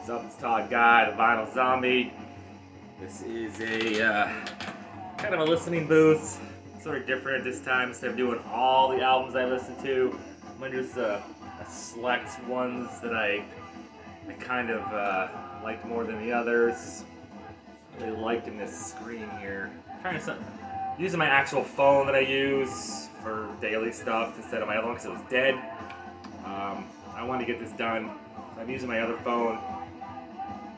What's up? It's Todd Guy, the Vinyl Zombie. This is a kind of a listening booth. Sort of different this time. Instead of doing all the albums I listen to, I'm gonna do select ones that I kind of liked more than the others. Really liking this screen here. Using my actual phone that I use for daily stuff instead of my other one because it was dead. I wanted to get this done. So I'm using my other phone.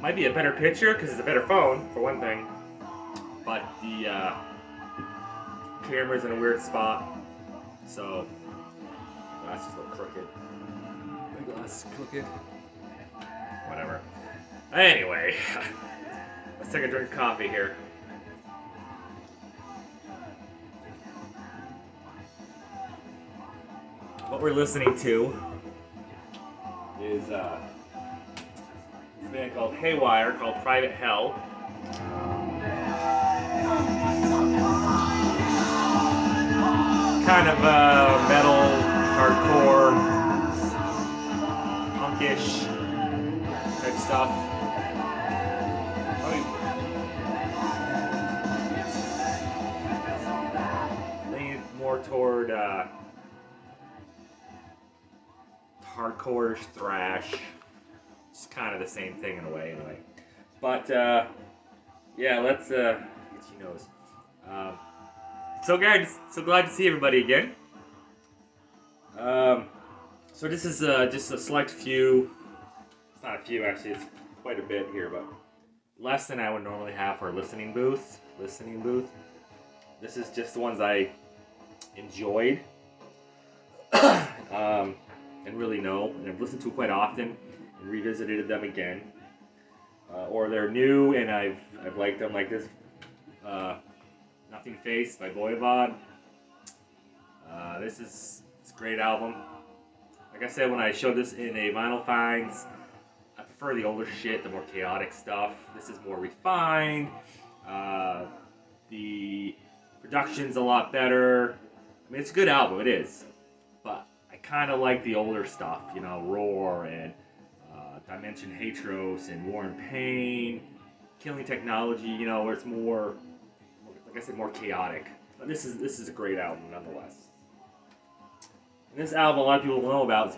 Might be a better picture because it's a better phone, for one thing. But the camera's in a weird spot. So, that's just a little crooked. My glass is crooked. Whatever. Anyway, let's take a drink of coffee here. What we're listening to is a band called Haywire, called Private Hell. Kind of metal, hardcore, punkish type stuff. Leaning more toward hardcore thrash. It's kind of the same thing in a way, anyway. But yeah, let's get you nose. So glad to see everybody again. So this is just a select few. It's not a few actually. It's quite a bit here, but less than I would normally have for a listening booth. This is just the ones I enjoyed and really know, and I've listened to quite often and revisited them again. Or they're new and I've liked them, like this. Nothing Face by Voivod. This is a great album. Like I said, when I showed this in a Vinyl Finds, I prefer the older shit, the more chaotic stuff. This is more refined. The production's a lot better. I mean, it's a good album, it is. But I kind of like the older stuff, you know, Roar and Dimension Hatros and War and Pain, Killing Technology, you know, where it's more, like I said, more chaotic. But this is a great album nonetheless. And this album a lot of people don't know about is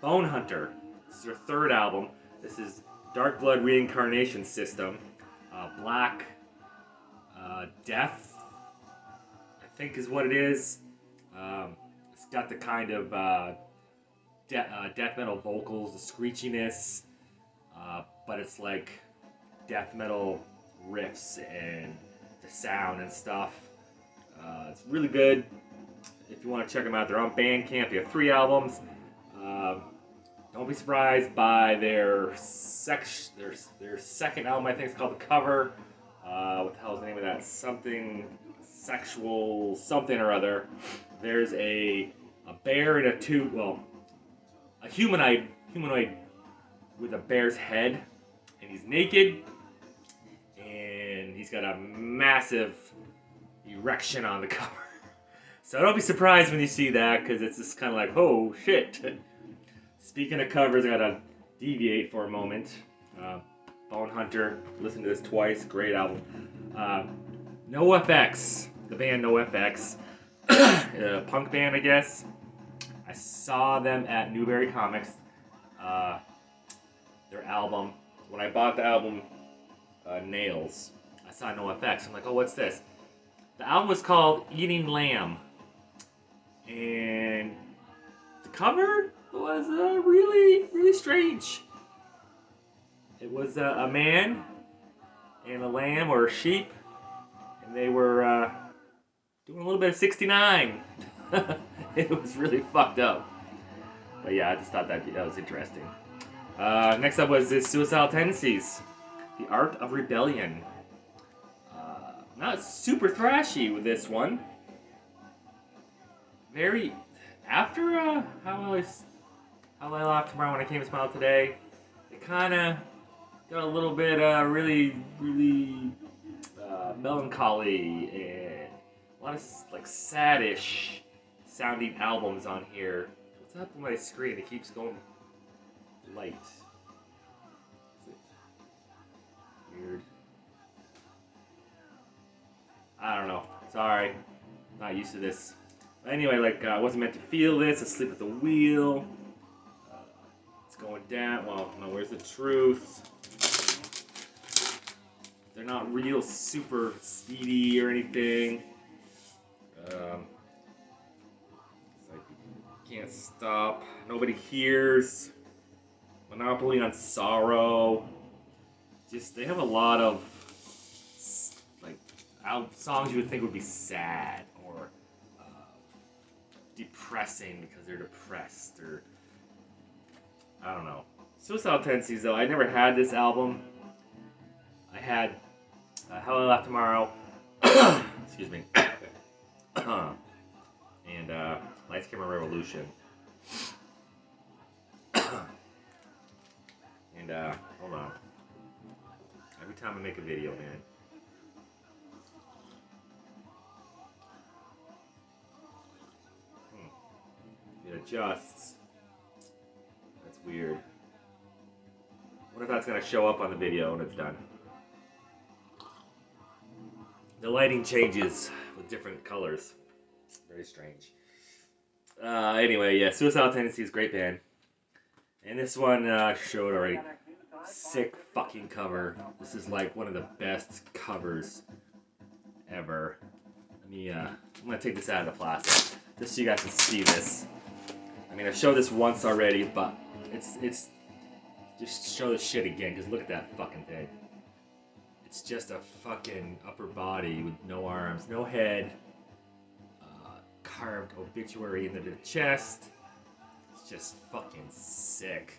Bone Hunter. This is their third album. This is Dark Blood Reincarnation System. Black Death, I think is what it is. It's got the kind of death metal vocals, the screechiness, but it's like death metal riffs and the sound and stuff. It's really good. If you want to check them out, they're on Bandcamp. They have 3 albums. Don't be surprised by their second album. I think it's called The Cover. What the hell is the name of that? Something sexual, something or other. There's a bear in a tube. Well, a humanoid with a bear's head, and he's naked, and he's got a massive erection on the cover. So don't be surprised when you see that, because it's just kind of like, oh shit. Speaking of covers, I gotta deviate for a moment. Bone Hunter, listen to this twice, great album. NoFX, the band NoFX, a punk band, I guess. I saw them at Newberry Comics. Their album, when I bought the album Nails, I saw NoFX. I'm like, oh, what's this? The album was called Eating Lamb. And the cover was really, really strange. It was a man and a lamb or a sheep, and they were doing a little bit of 69. It was really fucked up. But yeah, I just thought that was interesting. Next up was the Suicidal Tendencies, The Art of Rebellion. Not super thrashy with this one. Very after How I Laughed Tomorrow When I Came to Smile Today, it kind of got a little bit really melancholy and a lot of like saddish sounding albums on here. What's up with my screen? It keeps going light. weird. I don't know. Sorry. Not used to this. But anyway, like, I wasn't meant to feel this. Asleep at the wheel. It's going down. Well, no, where's the truth? They're not real super speedy or anything. It's like you can't stop. Nobody hears. Monopoly on Sorrow. Just, they have a lot of like songs you would think would be sad or depressing because they're depressed, or I don't know. Suicidal Tendencies, though, I never had this album. I had Hell I Laugh Tomorrow, excuse me, and Lights Camera Revolution. And hold on. Every time I make a video, man. It adjusts. That's weird. What if that's gonna show up on the video when it's done? The lighting changes with different colors. Very strange. Anyway, yeah, Suicidal Tendencies, great band. And this one I showed already. Sick fucking cover. This is like one of the best covers ever. Let me, I'm gonna take this out of the plastic just so you guys can see this. I mean, I've showed this once already, but it's just show this shit again, because look at that fucking thing. It's just a fucking upper body with no arms, no head, carved obituary into the chest. It's just fucking sick.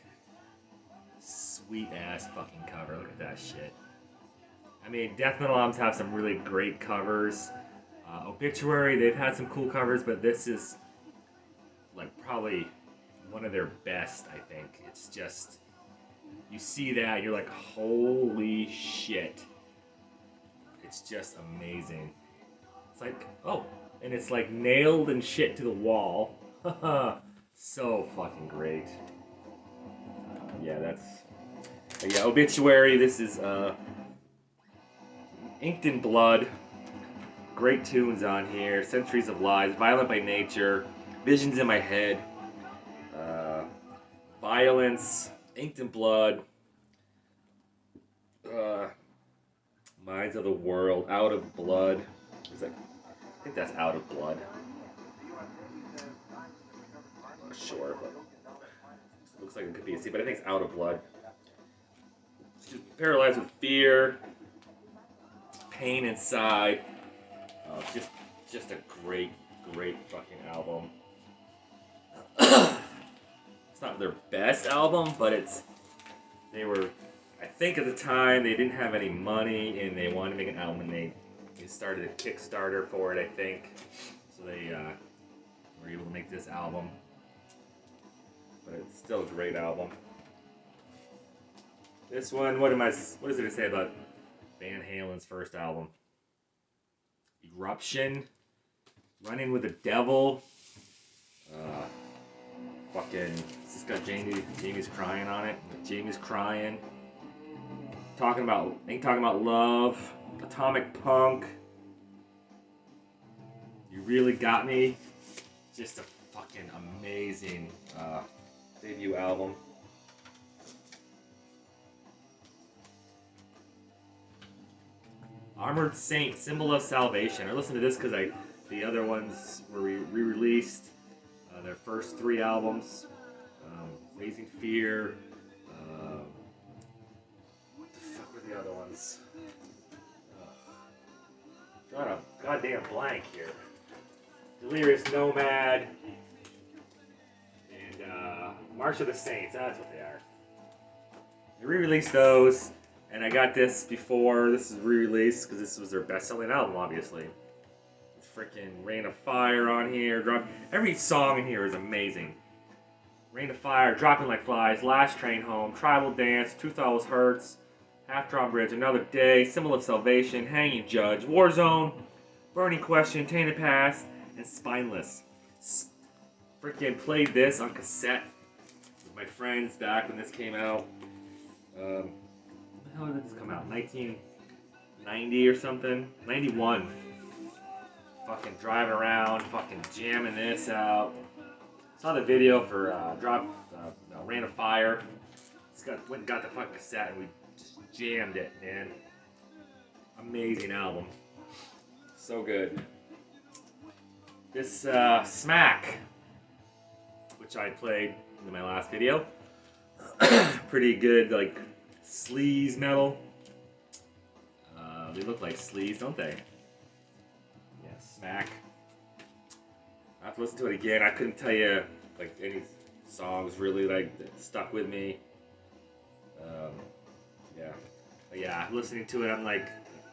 Sweet ass fucking cover. Look at that shit. I mean, death metal albums have some really great covers. Obituary, they've had some cool covers, but this is like probably one of their best, I think. It's just, you see that, you're like, holy shit. It's just amazing. It's like, oh, and it's like nailed and shit to the wall. So fucking great. Yeah, that's, yeah, Obituary, this is Inked in Blood. Great tunes on here. Centuries of Lies, Violent by Nature, Visions in My Head, Violence, Inked in Blood, Minds of the World, Out of Blood. Is that, I think that's Out of Blood. I'm not sure, but it looks like it could be a C, but I think it's Out of Blood. Paralyzed with Fear, Pain Inside. Just a great fucking album. It's not their best album, but they were, I think at the time they didn't have any money and they wanted to make an album, and they started a Kickstarter for it, I think. So they were able to make this album. But it's still a great album. This one, what is it to say about Van Halen's first album? Eruption, Running with the Devil, fucking, this got Jamie's crying on it. Jamie's crying. Talking about love, Atomic Punk. You Really Got Me. Just a fucking amazing debut album. Armored Saint, Symbol of Salvation. I listened to this because the other ones were re-released. Their first 3 albums, Raising Fear. What the fuck were the other ones? Got a goddamn blank here. Delirious Nomad and March of the Saints. That's what they are. They re-released those. And I got this before this is re-released because this was their best-selling album, obviously. Freaking Rain of Fire on here. Every song in here is amazing. Rain of Fire, Dropping Like Flies, Last Train Home, Tribal Dance, 2000 Hertz, Half Drawn Bridge, Another Day, Symbol of Salvation, Hanging Judge, Warzone, Burning Question, Tainted Past, and Spineless. Freaking played this on cassette with my friends back when this came out. the hell did this come out? 1990 or something? 91. Fucking driving around, fucking jamming this out. Saw the video for Rain of Fire. Went and got the fucking cassette and we just jammed it, man. Amazing album. So good. This Smack, which I played in my last video. Pretty good, like, sleaze metal. They look like sleaze, don't they? Yeah, Smack. I have to listen to it again. I couldn't tell you, like, any songs really, like, that stuck with me. Yeah. But yeah, listening to it, I'm like,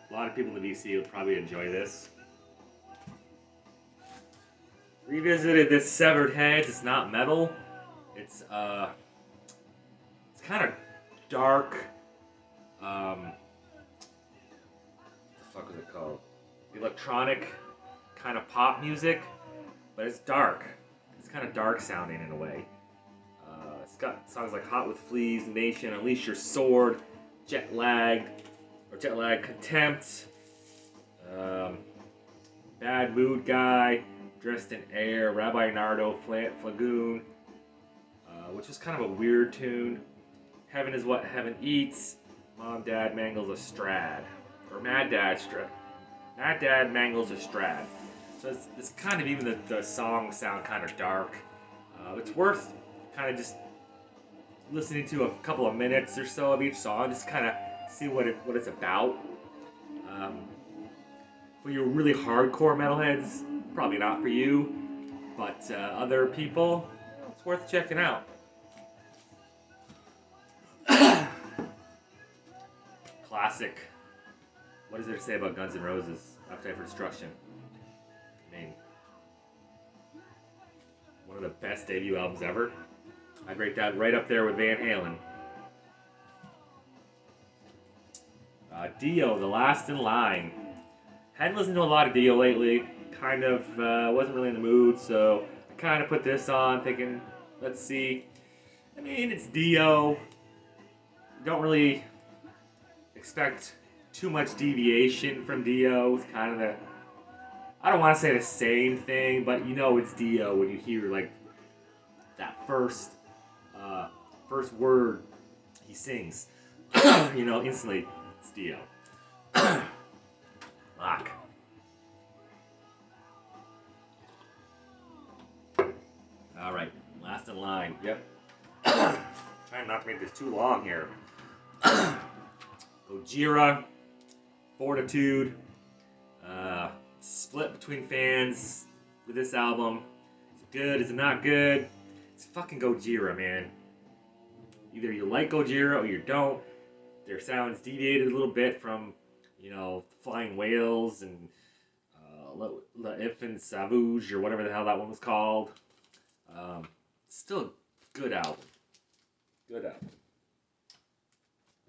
a lot of people in the VC would probably enjoy this. Revisited this Severed Heads. It's not metal. It's kind of dark. What the fuck is it called? Electronic kind of pop music, but it's dark. It's kind of dark sounding in a way. It's got songs like Hot with Fleas, Nation, Unleash Your Sword, Jet Lag Contempt, Bad Mood Guy, Dressed in Air, Rabbi Nardo, Flagoon, which is kind of a weird tune. Heaven is What Heaven Eats, Mom Dad Mangles a Strad, or Mad Dad Mangles a Strad. So it's kind of, even the songs sound kind of dark. It's worth kind of just listening to a couple of minutes or so of each song, just kind of see what it's about. For your really hardcore metalheads, probably not for you, but other people, it's worth checking out. Classic. What is there to say about Guns N' Roses? Appetite for Destruction. I mean, one of the best debut albums ever. I'd rate that right up there with Van Halen. Dio, The Last in Line. Hadn't listened to a lot of Dio lately. Kind of wasn't really in the mood, so I kind of put this on, thinking, let's see. I mean, it's Dio. Don't really expect too much deviation from Dio. It's kind of I don't want to say the same thing, but you know it's Dio when you hear, like, that first word he sings. You know, instantly, it's Dio. Lock. Alright, Last in Line. Yep. Trying not to make this too long here. Gojira, Fortitude, split between fans with this album. Is it good? Is it not good? It's fucking Gojira, man. Either you like Gojira or you don't. Their sounds deviated a little bit from, you know, Flying Whales and Le Infant Savage or whatever the hell that one was called. Still a good album. Good album.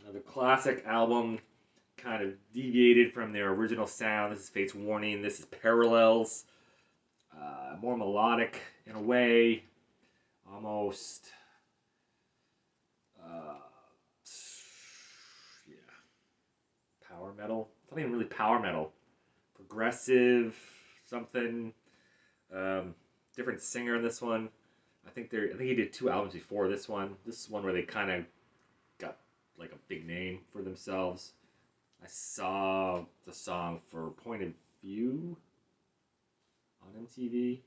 Another classic album, kind of deviated from their original sound. This is Fate's Warning. This is Parallels. More melodic in a way. Almost, power metal. It's not even really power metal. Progressive, something. Different singer in this one. I think he did 2 albums before this one. This is one where they kind of got like a big name for themselves. I saw the song for Point of View on MTV.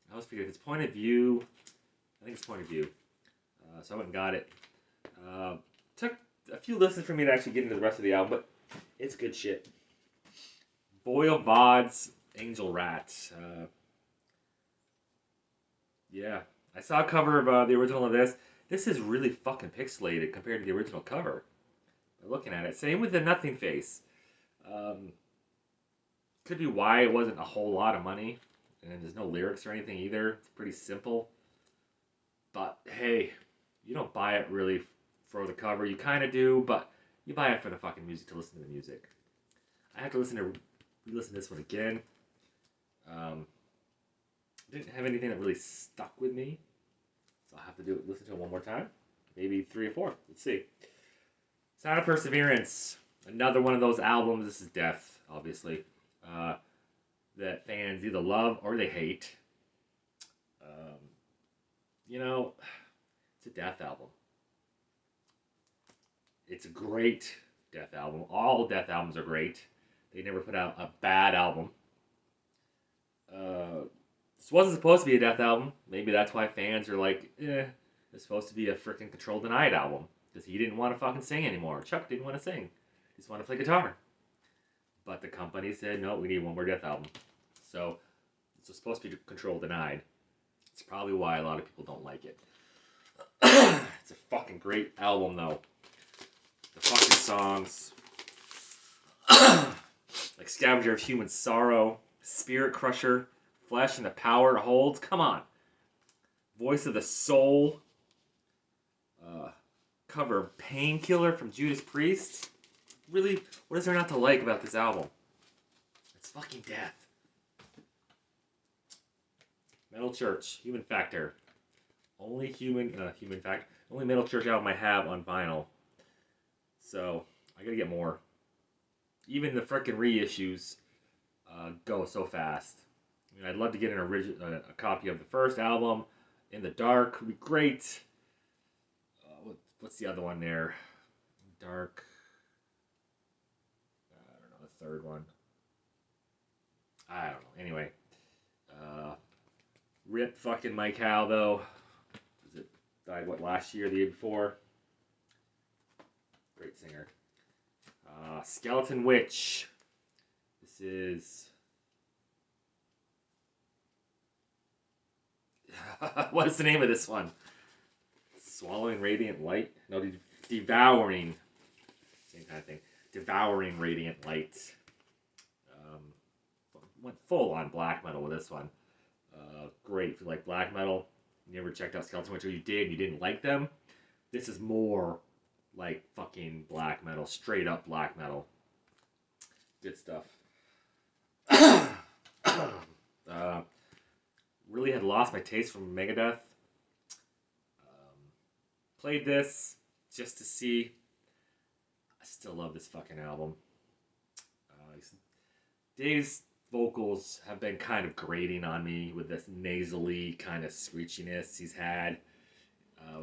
I always forget if it's Point of View. I think it's Point of View. So I went and got it. Took a few listens for me to actually get into the rest of the album, but it's good shit. Voivod's Angel Rats. Yeah. I saw a cover of the original of this. This is really fucking pixelated compared to the original cover. Looking at it. Same with the Nothing Face. Could be why it wasn't a whole lot of money. And there's no lyrics or anything either. It's pretty simple. But hey, you don't buy it really for the cover. You kind of do, but you buy it for the fucking music, to listen to the music. I have to listen to this one again. Didn't have anything that really stuck with me, so I'll have to listen to it one more time, maybe 3 or 4. Let's see. Sound of Perseverance. Another one of those albums. This is Death, obviously. That fans either love or they hate. Um, you know, it's a Death album. It's a great Death album. All Death albums are great. They never put out a bad album. This wasn't supposed to be a Death album. Maybe that's why fans are like, it's supposed to be a freaking Control Denied album. Because he didn't want to fucking sing anymore. Chuck didn't want to sing. He just wanted to play guitar. But the company said, no, we need one more Death album. So, it's supposed to be Control Denied. It's probably why a lot of people don't like it. It's a fucking great album, though. The fucking songs. Like Scavenger of Human Sorrow, Spirit Crusher, Flesh and the Power It Holds. Come on. Voice of the Soul. Cover of Painkiller from Judas Priest. Really, what is there not to like about this album? It's fucking Death. Metal Church, Human Factor. Only only Metal Church album I have on vinyl. So, I gotta get more. Even the frickin' reissues go so fast. I mean, I'd love to get a copy of the first album. In the Dark would be great. What's the other one there? Dark. I don't know, the third one. I don't know. Anyway. Rip fucking Mike Howe, though. Died, last year, the year before? Great singer. Skeleton Witch. This is... what is the name of this one? Swallowing Radiant Light? No, Devouring. Same kind of thing. Devouring Radiant Light. Went full on black metal with this one. Great if you like black metal. You never checked out Skeleton Witch, or you did and you didn't like them. This is more like fucking black metal. Straight up black metal. Good stuff. Really had lost my taste from Megadeth. Played this just to see. I still love this fucking album. Dave's vocals have been kind of grating on me with this nasally kind of screechiness he's had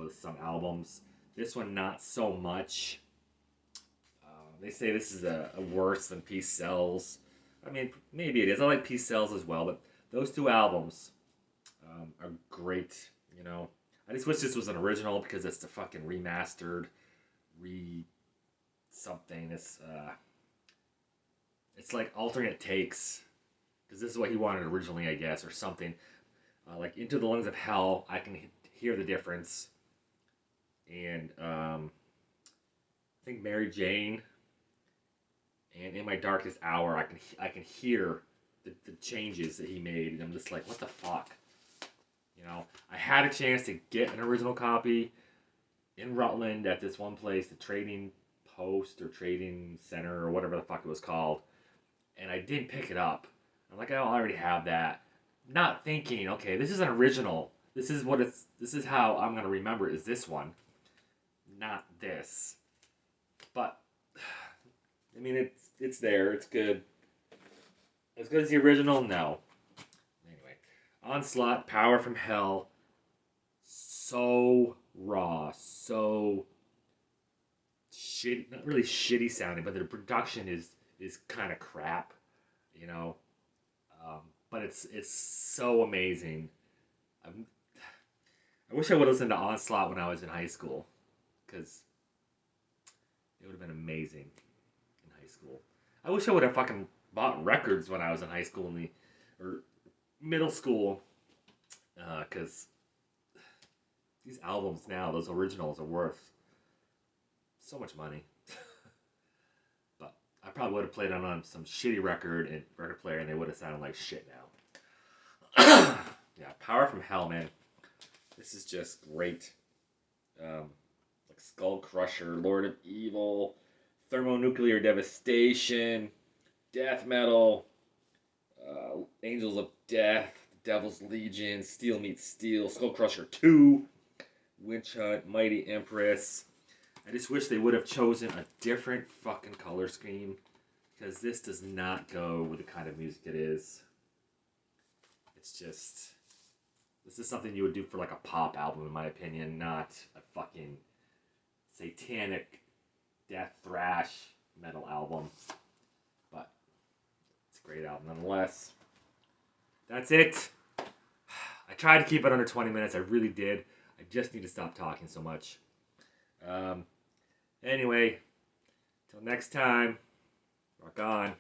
with some albums. This one, not so much. They say this is a worse than Peace Sells. I mean, maybe it is. I like Peace Sells as well, but those two albums are great, you know. I just wish this was an original because it's the fucking remastered, something. It's like alternate takes because this is what he wanted originally, I guess, or something. Like Into the Lungs of Hell, I can hear the difference, and I think Mary Jane, and In My Darkest Hour, I can hear the changes that he made, and I'm just like, what the fuck? You know, I had a chance to get an original copy in Rutland at this one place, the Trading Post or Trading Center or whatever the fuck it was called, and I didn't pick it up. I'm like, I already have that. Not thinking, okay, this is an original. This is how I'm gonna remember it, is this one, not this. But I mean, it's there. It's good. As good as the original, no. Onslaught, Power from Hell, so raw, so shitty, not really shitty sounding, but the production is kind of crap, you know. But it's so amazing. I wish I would have listened to Onslaught when I was in high school, because it would have been amazing in high school. I wish I would have fucking bought records when I was in high school or middle school, because these albums now, those originals, are worth so much money. But I probably would have played them on some shitty record player, and they would have sounded like shit now. Yeah, Power from Hell, man. This is just great. Like Skull Crusher, Lord of Evil, Thermonuclear Devastation, Death Metal, Angels of Death, Devil's Legion, Steel Meets Steel, Skull Crusher 2, Witch Hunt, Mighty Empress. I just wish they would have chosen a different fucking color scheme, because this does not go with the kind of music it is. It's just, this is something you would do for like a pop album, in my opinion, not a fucking satanic death thrash metal album. But it's a great album nonetheless. That's it. I tried to keep it under 20 minutes. I really did. I just need to stop talking so much. Anyway, till next time, rock on.